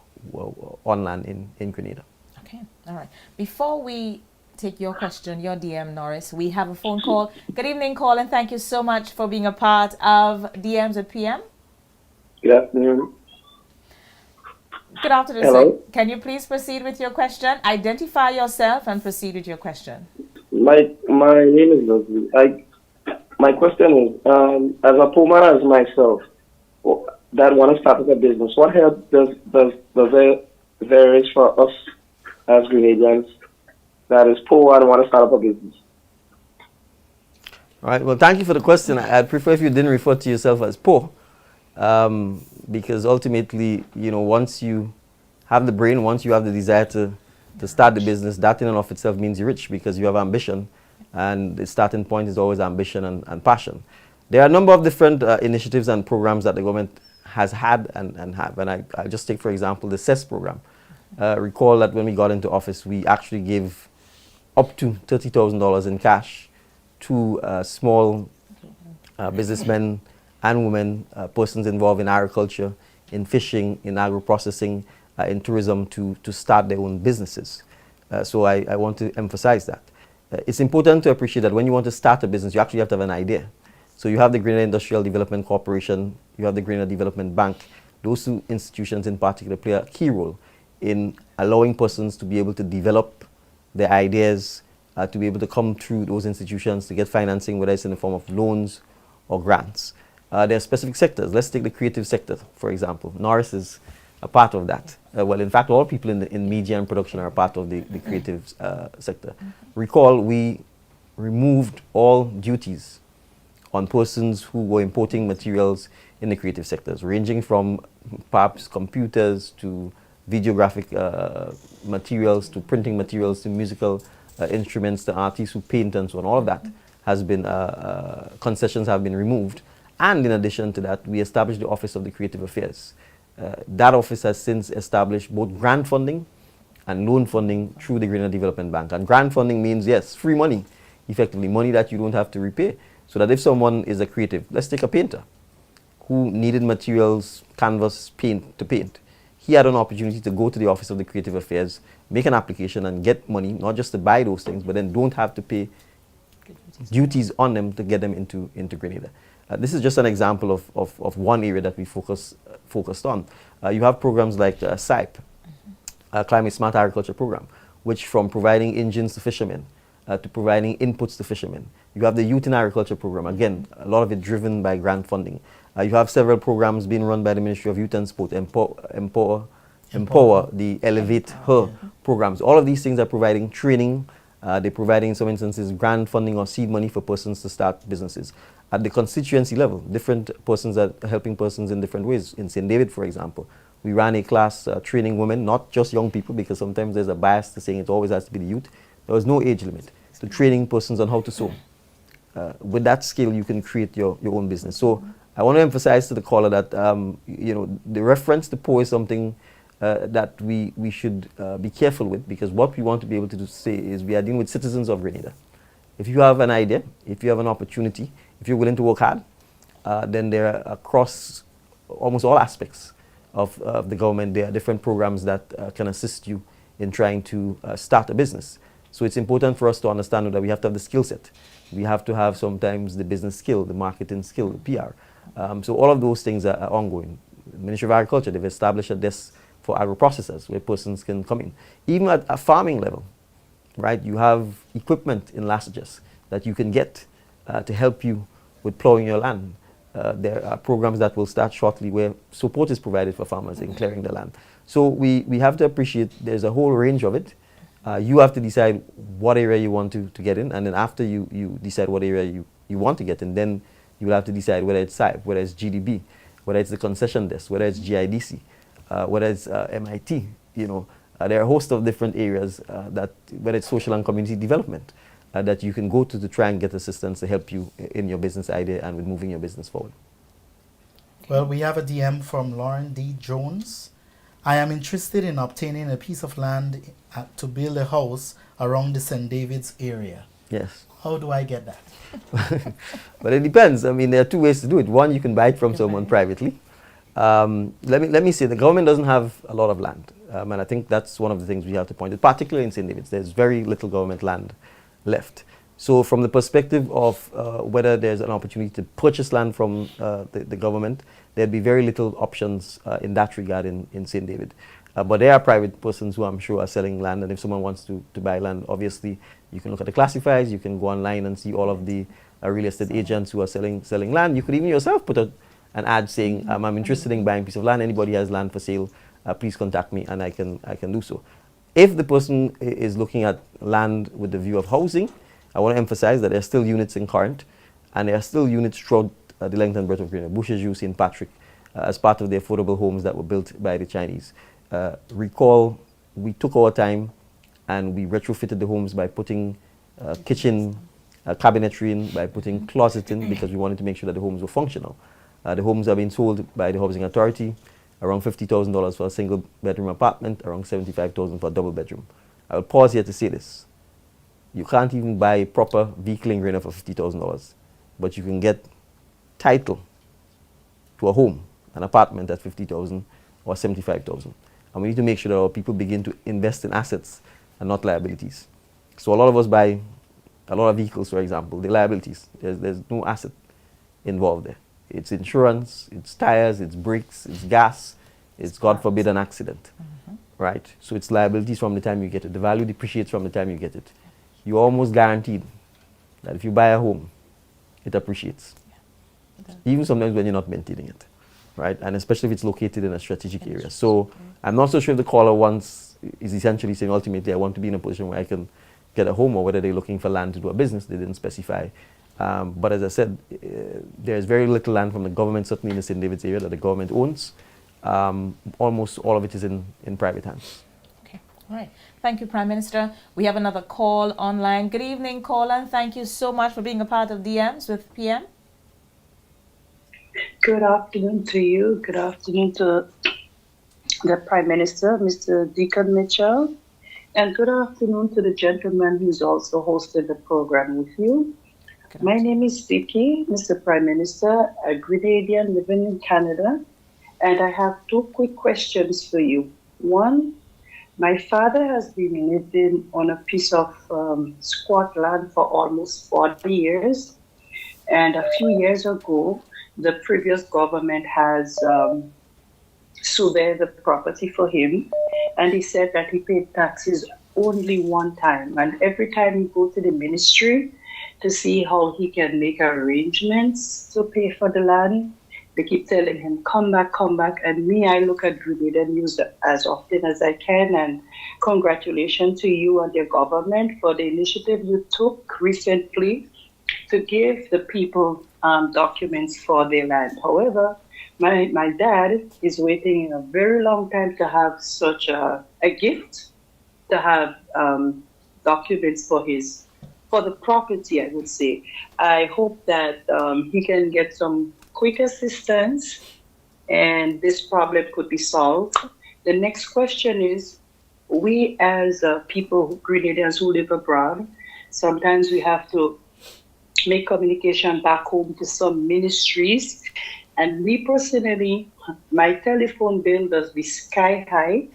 on land in Grenada.
Okay, all right. Before we take your question, your DM, Norris, we have a phone call. Good evening, Colin. Thank you so much for being a part of DMs at PM.
Good afternoon.
Good afternoon,
Hello.
sir. Can you please proceed with your question? Identify yourself and proceed with your question.
My name is Leslie. My question is, as a poor man as myself that want to start up a business, what help does there is for us as Grenadians that is poor and want to start up a business?
All right. Well, thank you for the question. I'd prefer if you didn't refer to yourself as poor, because ultimately, you know, once you have the brain, once you have the desire to start the business, that in and of itself means you're rich because you have ambition, and the starting point is always ambition and passion. There are a number of different initiatives and programs that the government has had and have, and I'll just take, for example, the CES program. Recall that when we got into office, we actually gave up to $30,000 in cash to small businessmen and women, persons involved in agriculture, in fishing, in agro-processing, in tourism to start their own businesses. So I want to emphasize that. It's important to appreciate that when you want to start a business, you actually have to have an idea. So you have the Grenada Industrial Development Corporation, you have the Grenada Development Bank. Those two institutions in particular play a key role in allowing persons to be able to develop their ideas, to be able to come through those institutions to get financing, whether it's in the form of loans or grants. There are specific sectors. Let's take the creative sector, for example. Norris is a part of that. Well, in fact, all people in media and production are a part of the creative sector. Recall, we removed all duties on persons who were importing materials in the creative sectors, ranging from perhaps computers to videographic materials to printing materials to musical instruments to artists who paint and so on. All of that has been, concessions have been removed. And in addition to that, we established the Office of the Creative Affairs. That office has since established both grant funding and loan funding through the Grenada Development Bank. And grant funding means, yes, free money, effectively, money that you don't have to repay. So that if someone is a creative, let's take a painter who needed materials, canvas, paint to paint. He had an opportunity to go to the Office of the Creative Affairs, make an application and get money, not just to buy those things, but then don't have to pay duties on them to get them into Grenada. This is just an example of one area that we focused on. You have programs like SIPE, Climate Smart Agriculture Program, which from providing engines to fishermen to providing inputs to fishermen. You have the Youth in Agriculture program, again, a lot of it driven by grant funding. You have several programs being run by the Ministry of Youth and Sport, Empower, the Elevate Her programs. All of these things are providing training. They're providing, in some instances, grant funding or seed money for persons to start businesses. At the constituency level, different persons are helping persons in different ways. In St. David, for example, we ran a class training women, not just young people, because sometimes there's a bias to saying it always has to be the youth. There was no age limit to training persons on how to sew. With that skill, you can create your own business. So I want to emphasize to the caller that the reference to PO is something that we should be careful with, because what we want to be able to say is we are dealing with citizens of Grenada. If you have an idea, if you have an opportunity, if you're willing to work hard, then there are across almost all aspects of the government, there are different programs that can assist you in trying to start a business. So it's important for us to understand that we have to have the skill set. We have to have sometimes the business skill, the marketing skill, the PR. So all of those things are ongoing. The Ministry of Agriculture, they've established a desk for agro-processors where persons can come in. Even at a farming level, right, you have equipment in Lasages that you can get to help you with plowing your land. There are programs that will start shortly where support is provided for farmers in clearing the land. So we have to appreciate there's a whole range of it. You have to decide what area you want to get in, and then after you decide what area you want to get in, then you will have to decide whether it's SIPE, whether it's GDB, whether it's the concession desk, whether it's GIDC, whether it's MIT. There are a host of different areas that, whether it's social and community development, that you can go to try and get assistance to help you in your business idea and with moving your business forward.
Well, we have a DM from Lauren D. Jones. I am interested in obtaining a piece of land to build a house around the St. David's area.
Yes.
How do I get that?
But it depends. I mean, there are two ways to do it. One, you can buy it from someone privately. Let me say, the government doesn't have a lot of land. And I think that's one of the things we have to point out, particularly in St. David's. There's very little government land left. So from the perspective of whether there's an opportunity to purchase land from the government, there'd be very little options in that regard in St. David. But there are private persons who I'm sure are selling land, and if someone wants to buy land, obviously you can look at the classifieds, you can go online and see all of the real estate agents who are selling land. You could even yourself put an ad saying, I'm interested in buying a piece of land, anybody has land for sale, please contact me and I can do so. If the person is looking at land with the view of housing, I want to emphasize that there are still units in Corinth, and there are still units throughout the length and breadth of Grenada, Boucherville, St. Patrick, as part of the affordable homes that were built by the Chinese. Recall, we took our time and we retrofitted the homes by putting kitchen cabinetry in, by putting closet in, because we wanted to make sure that the homes were functional. The homes are being sold by the Housing Authority, around $50,000 for a single bedroom apartment, around $75,000 for a double bedroom. I will pause here to say this. You can't even buy a proper vehicle in Grenada for $50,000, but you can get title to a home, an apartment at $50,000 or $75,000. And we need to make sure that our people begin to invest in assets and not liabilities. So a lot of us buy a lot of vehicles, for example, the liabilities. There's no asset involved there. It's insurance, it's tires, it's brakes, it's gas, it's, God forbid, an accident, right? So it's liabilities from the time you get it. The value depreciates from the time you get it. You're almost guaranteed that if you buy a home, it appreciates. Even sometimes when you're not maintaining it, right? And especially if it's located in a strategic area. So I'm not so sure if the caller is essentially saying, ultimately, I want to be in a position where I can get a home, or whether they're looking for land to do a business. They didn't specify. But as I said, there's very little land from the government, certainly in the St. David's area, that the government owns. Almost all of it is in private hands.
Okay, all right. Thank you, Prime Minister. We have another call online. Good evening, caller, and thank you so much for being a part of DMs with PM.
Good afternoon to you. Good afternoon to the Prime Minister, Mr. Deacon Mitchell. And good afternoon to the gentleman who's also hosted the program with you. My name is Vicky, Mr. Prime Minister, a Grenadian living in Canada. And I have two quick questions for you. One, my father has been living on a piece of squat land for almost 40 years. And a few years ago, the previous government has surveyed the property for him. And he said that he paid taxes only one time. And every time he go to the ministry to see how he can make arrangements to pay for the land, they keep telling him, come back, come back. And me, I look at Grenada News as often as I can. And congratulations to you and your government for the initiative you took recently to give the people documents for their land. However, my dad is waiting a very long time to have such a gift, to have documents for the property, I would say. I hope that he can get some quick assistance and this problem could be solved. The next question is, we as people, Grenadians who live abroad, sometimes we have to make communication back home to some ministries. And me personally, my telephone bill does be sky high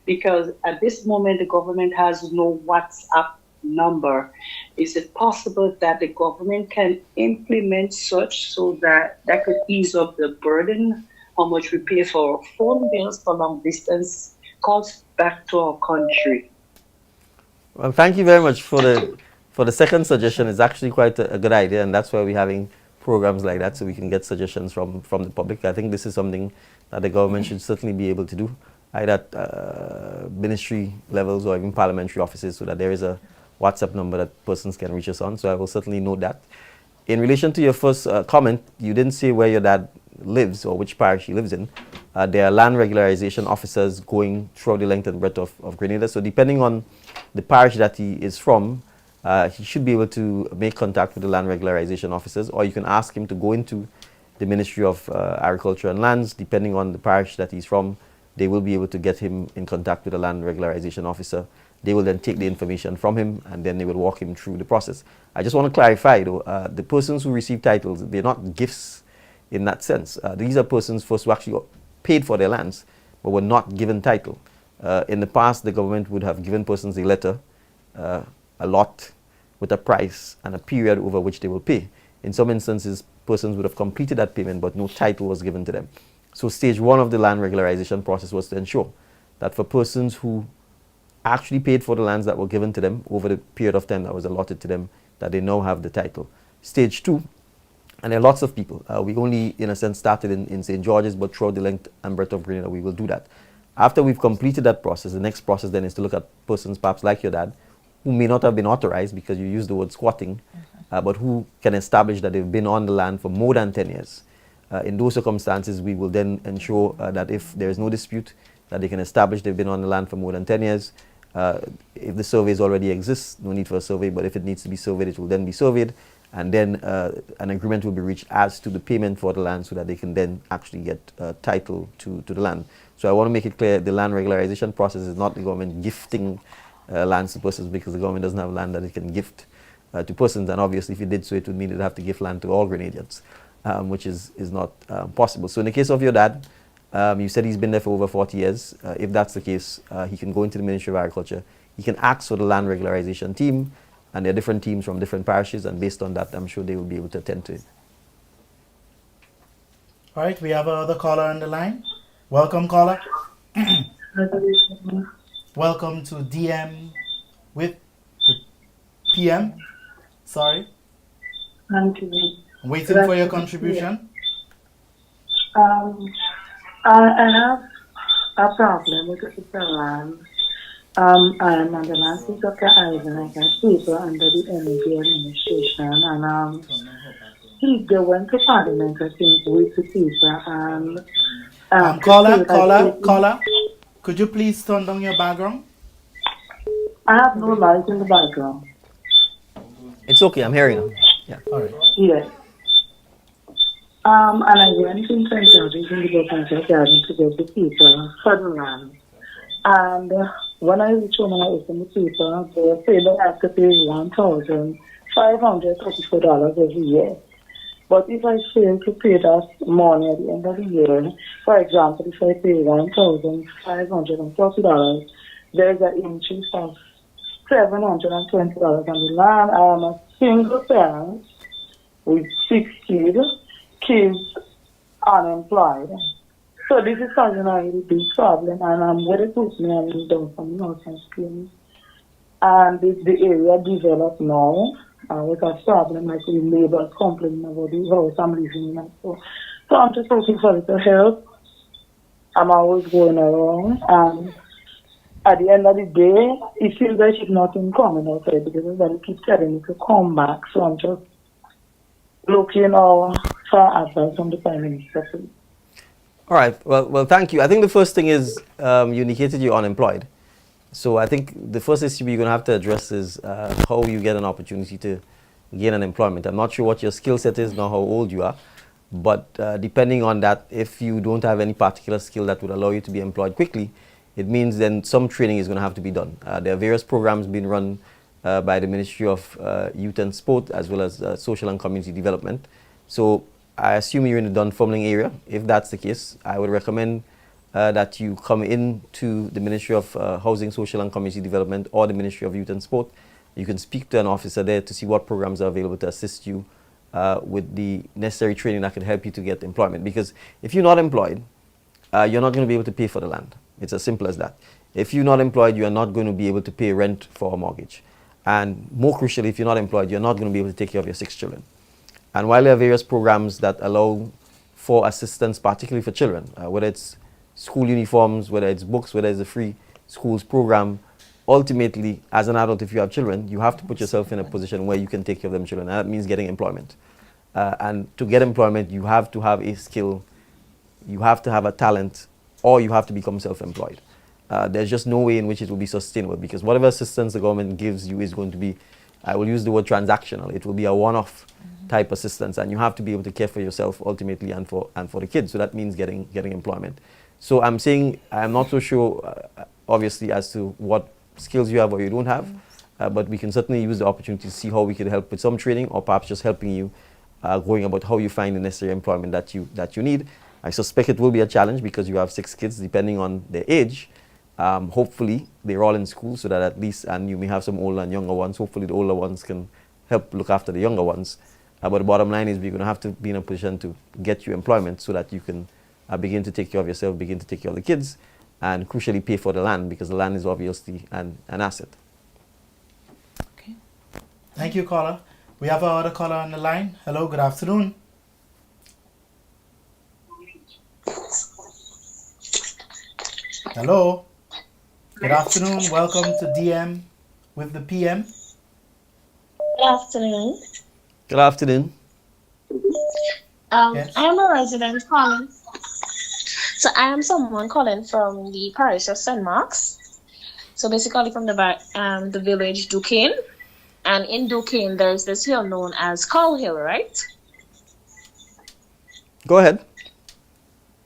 because at this moment the government has no WhatsApp number. Is it possible that the government can implement such so that that could ease up the burden, how much we pay for phone bills for long distance calls back to our country?
Well, thank you very much for the second suggestion. It's actually quite a good idea, and that's why we're having programs like that so we can get suggestions from the public. I think this is something that the government should certainly be able to do, either at ministry levels or even parliamentary offices, so that there is a WhatsApp number that persons can reach us on. So I will certainly note that. In relation to your first comment, you didn't say where your dad lives or which parish he lives in. There are land regularization officers going throughout the length and breadth of Grenada. So depending on the parish that he is from, he should be able to make contact with the land regularization officers, or you can ask him to go into the Ministry of Agriculture and Lands. Depending on the parish that he's from, they will be able to get him in contact with a land regularization officer. They will then take the information from him and then they will walk him through the process. I just want to clarify though, the persons who receive titles, they're not gifts in that sense. These are persons first who actually paid for their lands but were not given title. In the past, the government would have given persons a letter, a lot with a price and a period over which they will pay. In some instances, persons would have completed that payment but no title was given to them. So stage one of the land regularization process was to ensure that for persons who actually paid for the lands that were given to them over the period of time that was allotted to them, that they now have the title. Stage two, and there are lots of people. We only, in a sense, started in St. George's, but throughout the length and breadth of Grenada, we will do that. After we've completed that process, the next process then is to look at persons, perhaps like your dad, who may not have been authorized because you used the word squatting, but who can establish that they've been on the land for more than 10 years. In those circumstances, we will then ensure that if there is no dispute, that they can establish they've been on the land for more than 10 years. If the surveys already exist, no need for a survey, but if it needs to be surveyed, it will then be surveyed, and then an agreement will be reached as to the payment for the land so that they can then actually get title to the land. So I want to make it clear, the land regularization process is not the government gifting lands to persons, because the government doesn't have land that it can gift to persons, and obviously if it did so, it would mean it would have to gift land to all Grenadians, which is not possible. So in the case of your dad, you said he's been there for over 40 years. If that's the case, he can go into the Ministry of Agriculture. He can ask for the land regularization team, and there are different teams from different parishes, and based on that, I'm sure they will be able to attend to it.
All right, we have another caller on the line. Welcome, caller. Welcome to DM with the PM. Sorry.
Thank you.
Waiting for your contribution.
I have a problem with the land. I am on the land of the island. I got people under the energy administration, and he's going to parliament, I think, with the people. And
caller, could you please turn down your background?
I have no light in the background.
It's okay, I'm hearing you. Yeah.
All right.
Yes. And I went in St. George's in the Botanical Garden to get the people for the land. And when I reached home and I opened the paper, they say they have to pay $1,534 every year. But if I fail to pay that money at the end of the year, for example, if I pay $1,540, there's an interest of $720 on the land. I am a single parent with 6 kids unemployed. So this is causing a really big problem, and I'm very puts me and down from the house and screaming. and the area developed now. With a problem, like the neighbors complaining about the house I'm living in. So I'm just looking for a little help. I'm always going around, and at the end of the day, it feels like it's nothing coming outside because everybody keeps telling me to come back. So I'm just looking for advice from the Prime Minister. Please.
All right. Well, thank you. I think the first thing is you indicated you're unemployed. So I think the first issue you're going to have to address is how you get an opportunity to gain an employment. I'm not sure what your skill set is, nor how old you are, but depending on that, if you don't have any particular skill that would allow you to be employed quickly, it means then some training is going to have to be done. There are various programs being run by the Ministry of Youth and Sport as well as Social and Community Development. So I assume you're in the Dunfermline area. If that's the case, I would recommend that you come in to the Ministry of Housing, Social and Community Development or the Ministry of Youth and Sport. You can speak to an officer there to see what programs are available to assist you with the necessary training that can help you to get employment. Because if you're not employed, you're not going to be able to pay for the land. It's as simple as that. If you're not employed, you are not going to be able to pay rent for a mortgage. And more crucially, if you're not employed, you're not going to be able to take care of your 6 children. And while there are various programs that allow for assistance, particularly for children, whether it's school uniforms, whether it's books, whether it's a free schools program, ultimately, as an adult, if you have children, you have to put yourself in a position where you can take care of them children. And that means getting employment. And to get employment, you have to have a skill, you have to have a talent, or you have to become self-employed. There's just no way in which it will be sustainable, because whatever assistance the government gives you is going to be, I will use the word transactional. It will be a one-off type assistance, and you have to be able to care for yourself ultimately and for the kids. So that means getting employment. So I'm saying I'm not so sure, obviously, as to what skills you have or you don't have, but we can certainly use the opportunity to see how we can help with some training, or perhaps just helping you going about how you find the necessary employment that you need. I suspect it will be a challenge because you have 6 kids, depending on their age. Hopefully they're all in school, so that at least, and you may have some older and younger ones, hopefully the older ones can help look after the younger ones. But the bottom line is we're going to have to be in a position to get you employment so that you can begin to take care of yourself, begin to take care of the kids, and crucially pay for the land, because the land is obviously an asset.
Okay.
Thank you, caller. We have our other caller on the line. Hello, good afternoon. Hello. Good afternoon. Welcome to DM with the PM.
Good afternoon.
Good afternoon.
Yes.
I am a resident calling. So I am someone calling from the parish of St. Mark's. So basically from the village Duquesne. And in Duquesne, there's this hill known as Cow Hill, right?
Go ahead.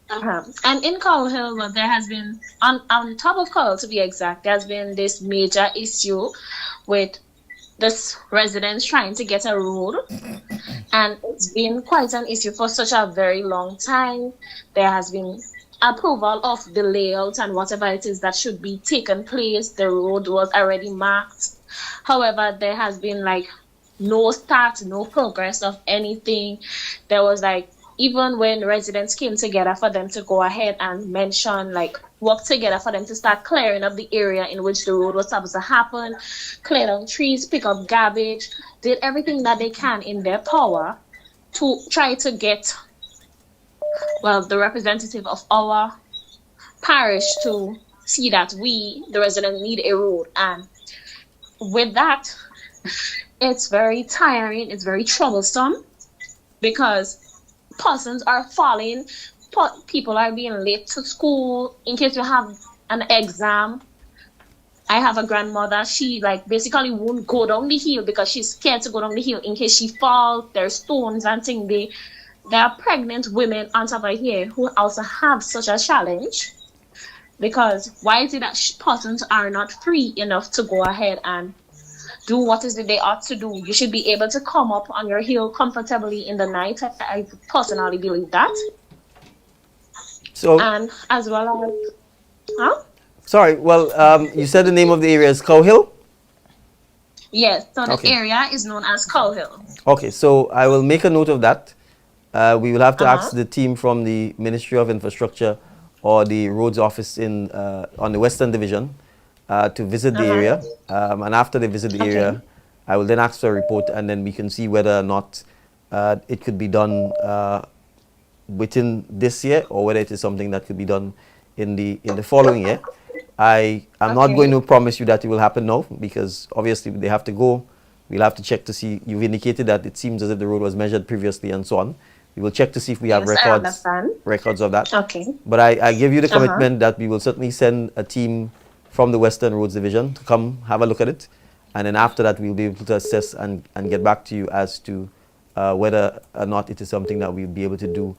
And in Cow Hill, well, there has been, on top of Cow Hill to be exact, there's been this major issue with this residents trying to get a road. And it's been quite an issue for such a very long time. There has been approval of the layout and whatever it is that should be taken place. The road was already marked. However, there has been like no start, no progress of anything. There was like, even when residents came together for them to go ahead and mention, like, work together for them to start clearing up the area in which the road was supposed to happen, clear down trees, pick up garbage, did everything that they can in their power to try to get, well, the representative of our parish to see that we, the residents, need a road. And with that, it's very tiring, it's very troublesome, because persons are falling, people are being late to school in case you have an exam. I have a grandmother, she like basically won't go down the hill because she's scared to go down the hill in case she falls. There's stones and things. There are pregnant women on top of here who also have such a challenge, because why is it that persons are not free enough to go ahead and do what is it they ought to do? You should be able to come up on your hill comfortably in the night. I personally believe that.
So,
and as well as,
sorry, well, you said the name of the area is Cow Hill?
Yes, so the
Okay.
area is known as Cow Hill.
Okay, so I will make a note of that. We will have to ask the team from the Ministry of Infrastructure or the Roads Office on the Western Division to visit the area, and after they visit the area, I will then ask for a report, and then we can see whether or not it could be done within this year, or whether it is something that could be done in the following year. I'm not going to promise you that it will happen now, because obviously they have to go. We'll have to check to see. You've indicated that it seems as if the road was measured previously and so on. We will check to see if we have records of that.
Okay.
But I give you the commitment that we will certainly send a team from the Western Roads Division to come have a look at it. And then after that, we'll be able to assess and get back to you as to whether or not it is something that we'll be able to do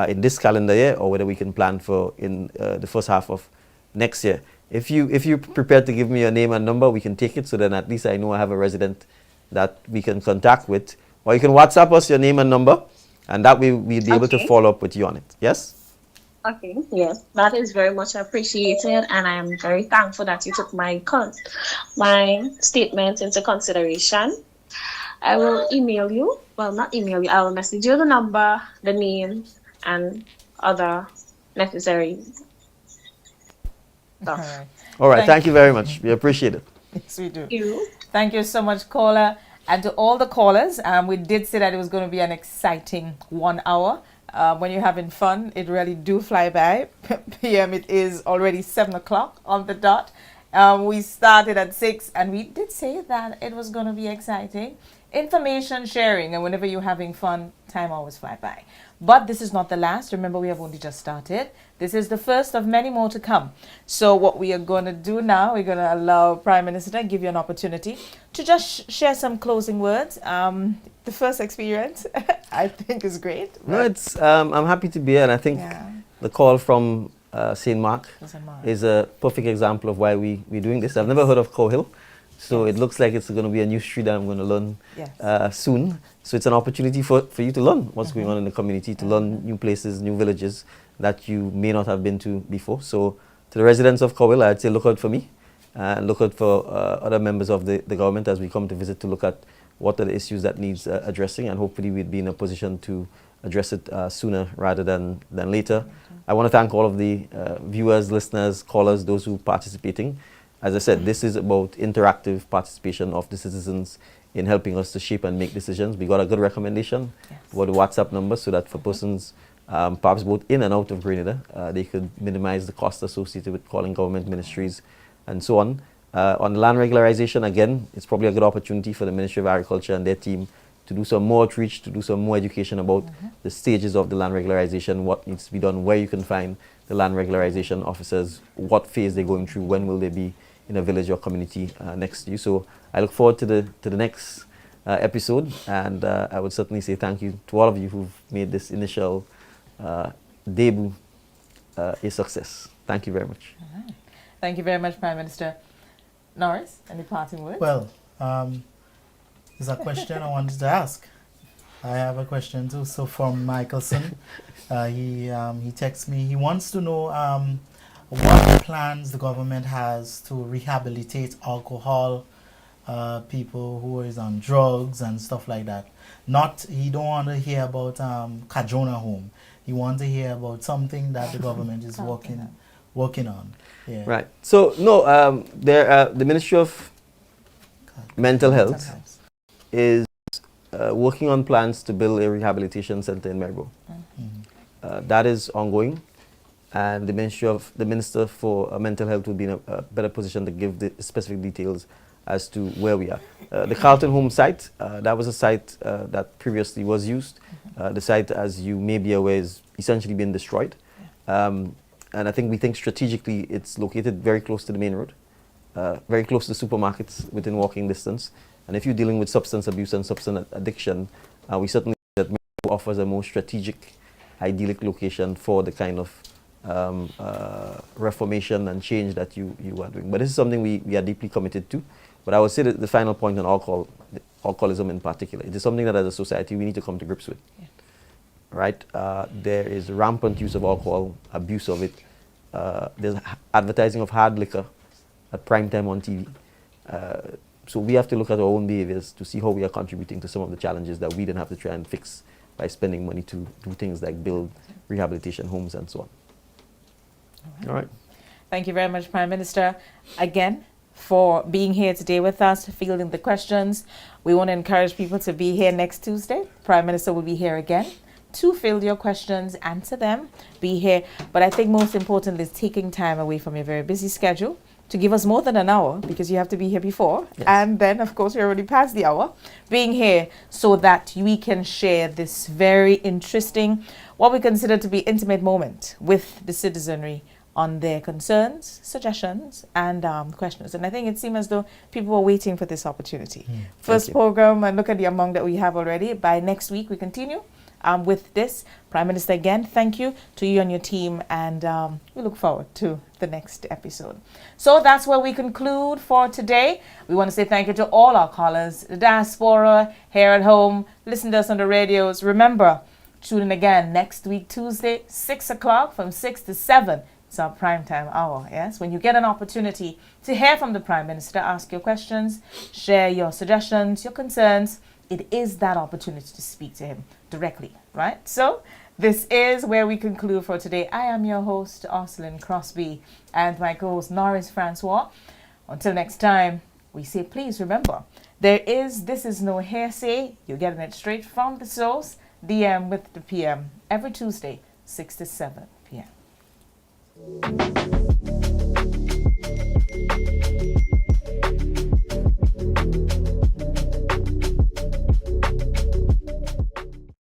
in this calendar year, or whether we can plan for in the first half of next year. If you're prepared to give me your name and number, we can take it, so then at least I know I have a resident that we can contact with. Or you can WhatsApp us your name and number, and that way we'll be able to follow up with you on it. Yes?
Okay, yes, that is very much appreciated, and I am very thankful that you took my statement into consideration. I will email you, well, not email you, I will message you the number, the name, and other necessary stuff.
All right, thank you very much. We appreciate it.
Yes, we do.
Thank you.
Thank you so much, caller. And to all the callers, we did say that it was going to be an exciting 1 hour. When you're having fun, it really do fly by. PM, it is already 7 o'clock on the dot. We started at 6, and we did say that it was going to be exciting. Information sharing, and whenever you're having fun, time always fly by. But this is not the last. Remember, we have only just started. This is the first of many more to come. So what we are going to do now, we're going to allow Prime Minister to give you an opportunity to just share some closing words. The first experience, I think, is great.
No, it's I'm happy to be here, and I think the call from St. Mark is a perfect example of why we're doing this. I've never heard of Cow Hill, so it looks like it's going to be a new street that I'm going to learn soon. So it's an opportunity for you to learn what's going on in the community, to learn new places, new villages that you may not have been to before. So to the residents of Cow Hill, I'd say look out for me, and look out for other members of the government as we come to visit, to look at what are the issues that needs addressing, and hopefully we'd be in a position to address it sooner rather than later. I want to thank all of the viewers, listeners, callers, those who are participating. As I said, this is about interactive participation of the citizens in helping us to shape and make decisions. We got a good recommendation about the WhatsApp number, so that for persons perhaps both in and out of Grenada, they could minimize the cost associated with calling government ministries and so on. On land regularization, again, it's probably a good opportunity for the Ministry of Agriculture and their team to do some more outreach, to do some more education about the stages of the land regularization, what needs to be done, where you can find the land regularization officers, what phase they're going through, when will they be in a village or community next to you. So I look forward to the next episode, and I would certainly say thank you to all of you who've made this initial debut a success. Thank you very much.
Thank you very much, Prime Minister. Norris, any parting words?
Well, there's a question I wanted to ask. I have a question too. So from Michelson, he texts me. He wants to know what plans the government has to rehabilitate alcohol people who is on drugs and stuff like that. He don't want to hear about Cajona Home. He wants to hear about something that the government is working on. Yeah.
Right. So no, the Ministry of Mental Health is working on plans to build a rehabilitation center in Merbo. That is ongoing, and the Minister for Mental Health will be in a better position to give the specific details as to where we are. The Carlton Home site, that was a site that previously was used. The site, as you may be aware, is essentially been destroyed. And I think strategically it's located very close to the main road, very close to supermarkets within walking distance. And if you're dealing with substance abuse and substance addiction, we certainly think that Merbo offers a more strategic, idyllic location for the kind of reformation and change that you are doing. But this is something we are deeply committed to. But I would say that the final point on alcoholism in particular, it is something that as a society we need to come to grips with. Yeah. Right? There is rampant use of alcohol, abuse of it. There's advertising of hard liquor at prime time on TV. So we have to look at our own behaviors to see how we are contributing to some of the challenges that we then have to try and fix by spending money to do things like build rehabilitation homes and so on. All right.
Thank you very much, Prime Minister. Again, for being here today with us, fielding the questions. We want to encourage people to be here next Tuesday. Prime Minister will be here again to field your questions, answer them, be here. But I think most importantly is taking time away from your very busy schedule to give us more than an hour, because you have to be here before. Yes. And then, of course, we're already past the hour, being here so that we can share this very interesting, what we consider to be intimate moment with the citizenry on their concerns, suggestions, and questions. And I think it seemed as though people were waiting for this opportunity. First program, and look at the amount that we have already. By next week, we continue with this. Prime Minister, again, thank you to you and your team, and we look forward to the next episode. So that's where we conclude for today. We want to say thank you to all our callers, the diaspora, here at home, listen to us on the radios. Remember, tune in again next week, Tuesday, 6 o'clock, from 6 to 7. It's our prime time hour, yes? When you get an opportunity to hear from the Prime Minister, ask your questions, share your suggestions, your concerns, it is that opportunity to speak to him directly, right? So this is where we conclude for today. I am your host, Oslin Crosby, and my co-host, Norris Francois. Until next time, we say, please remember, this is no hearsay. You're getting it straight from the source. DM with the PM every Tuesday, 6 to 7 p.m.